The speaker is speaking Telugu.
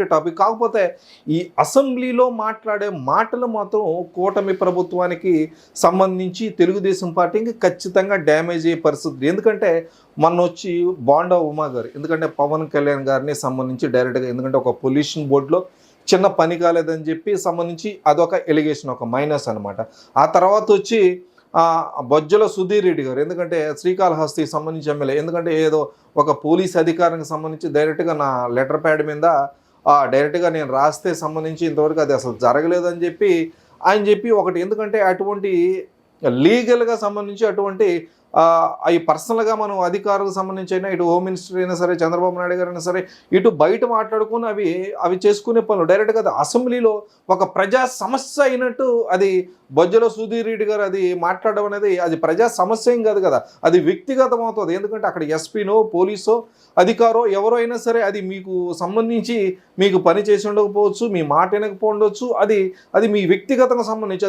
టాపిక్. కాకపోతే ఈ అసెంబ్లీలో మాట్లాడే మాటలు మాత్రం కూటమి ప్రభుత్వానికి సంబంధించి తెలుగుదేశం పార్టీకి ఖచ్చితంగా డ్యామేజ్ అయ్యే పరిస్థితి. ఎందుకంటే మొన్నొచ్చి బోండా ఉమా గారు, ఎందుకంటే పవన్ కళ్యాణ్ గారిని సంబంధించి డైరెక్ట్గా, ఎందుకంటే ఒక పొల్యూషన్ బోర్డులో చిన్న పని కాలేదని చెప్పి సంబంధించి అదొక ఎలిగేషన్, ఒక మైనస్ అనమాట. ఆ తర్వాత వచ్చి బొజ్జల సుధీర్ రెడ్డి గారు, ఎందుకంటే శ్రీకాళహస్తికి సంబంధించి ఎమ్మెల్యే, ఎందుకంటే ఏదో ఒక పోలీస్ అధికారానికి సంబంధించి డైరెక్ట్గా నా లెటర్ ప్యాడ్ మీద డైరెక్ట్గా నేను రాస్తే సంబంధించి ఇంతవరకు అది అసలు జరగలేదని చెప్పి ఆయన చెప్పి ఒకటి. ఎందుకంటే అటువంటి లీగల్గా సంబంధించి అటువంటి అవి పర్సనల్గా మనం అధికారులకు సంబంధించి అయినా, ఇటు హోమ్ మినిస్టర్ అయినా సరే, చంద్రబాబు నాయుడు గారు అయినా సరే, ఇటు బయట మాట్లాడుకుని అవి చేసుకునే పనులు డైరెక్ట్గా అది అసెంబ్లీలో ఒక ప్రజా సమస్య అయినట్టు అది బొజ్జల సుధీర్ రెడ్డి గారు అది మాట్లాడడం అనేది అది ప్రజా సమస్య ఏం కాదు కదా, అది వ్యక్తిగతం అవుతుంది. ఎందుకంటే అక్కడ ఎస్పీనో పోలీసో అధికారో ఎవరో అయినా సరే అది మీకు సంబంధించి మీకు పని చేసి ఉండకపోవచ్చు, మీ మాట వినకపోవచ్చు, అది మీ వ్యక్తిగతంగా సంబంధించి